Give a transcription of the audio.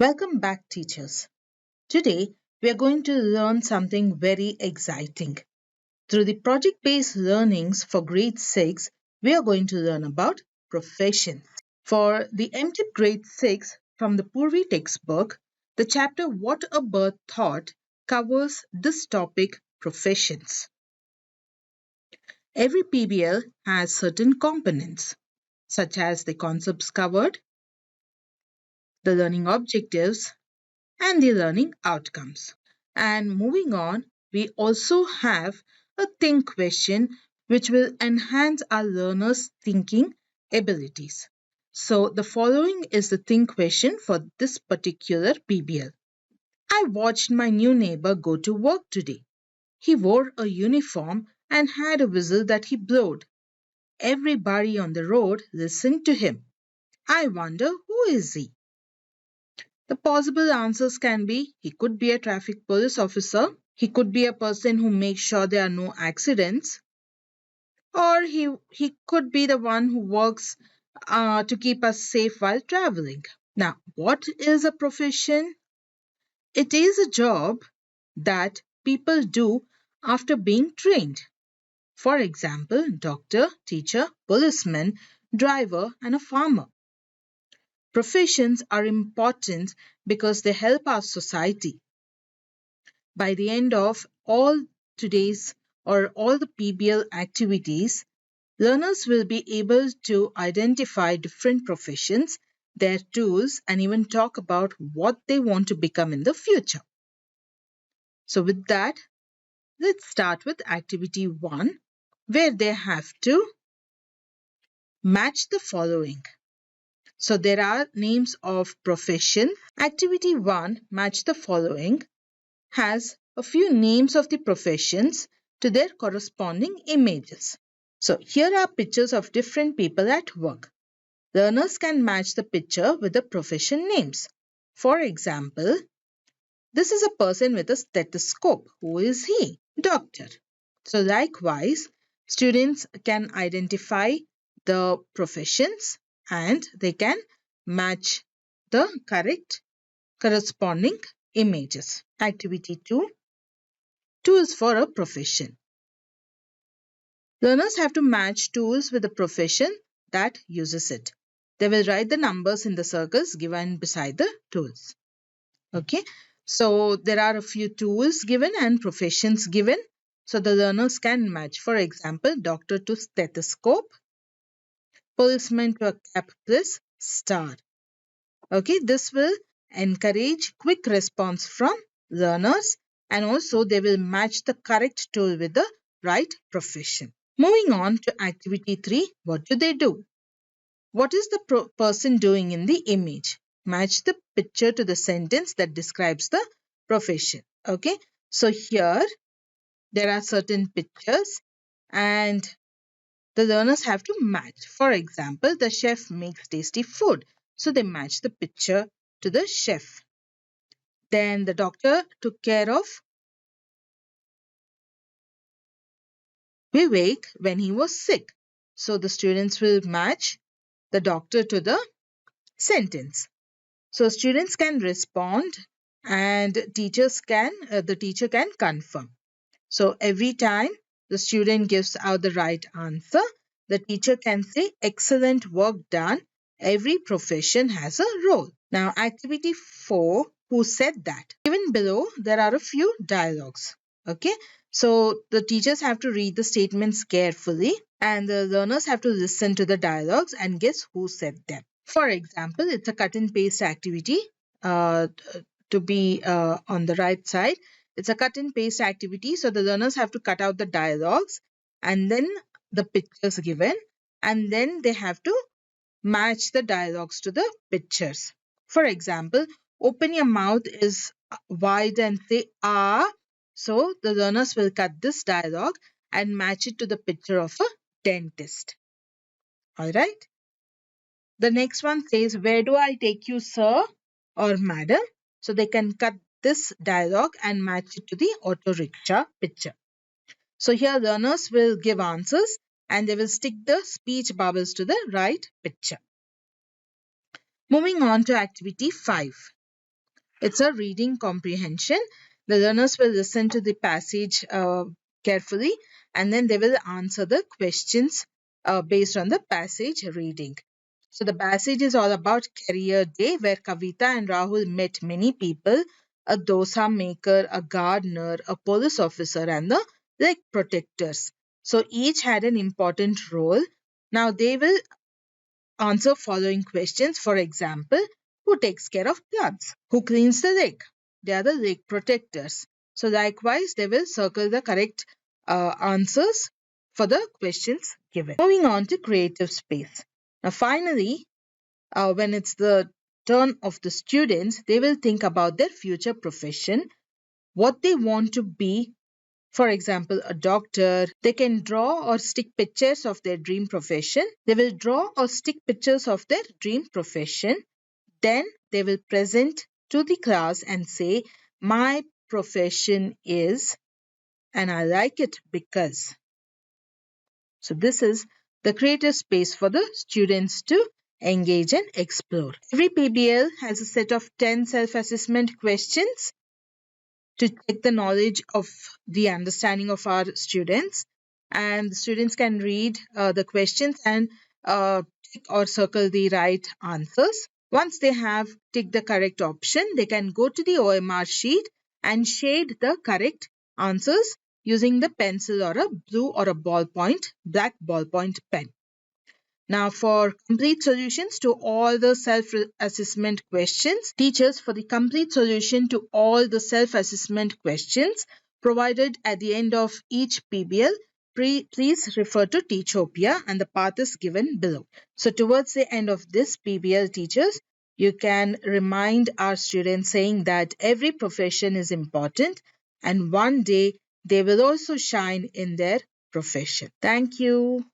Welcome back, teachers. Today, we are going to learn something very exciting. Through the project-based learnings for grade 6, we are going to learn about professions. For the MTIP grade 6 from the Purvi textbook, the chapter What a Bird Thought covers this topic, professions. Every PBL has certain components, such as the concepts covered, the learning objectives, and the learning outcomes. And moving on, we also have a think question which will enhance our learners' thinking abilities. So, the following is the think question for this particular PBL. I watched my new neighbor go to work today. He wore a uniform and had a whistle that he blowed. Everybody on the road listened to him. I wonder, who is he? The possible answers can be he could be a traffic police officer, he could be a person who makes sure there are no accidents, or he could be the one who works to keep us safe while traveling. Now, what is a profession? It is a job that people do after being trained. For example, doctor, teacher, policeman, driver, and a farmer. Professions are important because they help our society. By the end of all today's or all the PBL activities, learners will be able to identify different professions, their tools, and even talk about what they want to become in the future. So, with that, let's start with activity 1, where they have to match the following. So, there are names of professions. Activity 1, match the following, has a few names of the professions to their corresponding images. So here are pictures of different people at work. Learners can match the picture with the profession names. For example, this is a person with a stethoscope. Who is he? Doctor. So likewise, students can identify the professions and they can match the correct corresponding images. Activity 2, tools for a profession. Learners have to match tools with the profession that uses it. They will write the numbers in the circles given beside the tools. Okay, so there are a few tools given and professions given. So the learners can match. For example, doctor to stethoscope, policeman to a cap plus star. Okay, this will encourage quick response from learners and also they will match the correct tool with the right profession. Moving on to activity 3, what do they do? What is the person doing in the image? Match the picture to the sentence that describes the profession. Okay, so here there are certain pictures and the learners have to match. For example, the chef makes tasty food. So they match the picture to the chef. Then the doctor took care of Vivek when he was sick. So the students will match the doctor to the sentence. So students can respond and the teacher can confirm. So every time the student gives out the right answer, the teacher can say excellent work done. Every profession has a role. Now activity 4, who said that? Given below there are a few dialogues. Okay, so the teachers have to read the statements carefully and the learners have to listen to the dialogues and guess who said them. For example, it's a cut and paste activity to be on the right side. It's a cut and paste activity. So the learners have to cut out the dialogues and then the pictures given and then they have to match the dialogues to the pictures. For example, open your mouth is wide and say ah. So the learners will cut this dialogue and match it to the picture of a dentist. Alright. The next one says, where do I take you, sir or madam? So they can cut this dialogue and match it to the auto rickshaw picture. So here learners will give answers and they will stick the speech bubbles to the right picture. Moving on to activity 5. It's a reading comprehension. The learners will listen to the passage carefully, and then they will answer the questions based on the passage reading. So the passage is all about Career Day, where Kavita and Rahul met many people: a dosa maker, a gardener, a police officer, and the lake protectors. So each had an important role. Now they will answer following questions. For example, who takes care of plants? Who cleans the lake? They are the lake protectors. So likewise, they will circle the correct answers for the questions given. Moving on to creative space. Now finally, when it's the turn of the students, they will think about their future profession, what they want to be. For example, a doctor. They can draw or stick pictures of their dream profession. They will draw or stick pictures of their dream profession. Then they will present to the class and say, my profession is, and I like it because. So this is the creative space for the students to engage and explore. Every PBL has a set of 10 self-assessment questions to check the knowledge of the understanding of our students, and the students can read the questions and tick or circle the right answers. Once they have ticked the correct option, they can go to the OMR sheet and shade the correct answers using the pencil or a blue or a black ballpoint pen. Now, for complete solutions to all the self-assessment questions, teachers, for the complete solution to all the self-assessment questions provided at the end of each PBL, please refer to Teachopia, and the path is given below. So towards the end of this PBL, teachers, you can remind our students saying that every profession is important and one day they will also shine in their profession. Thank you.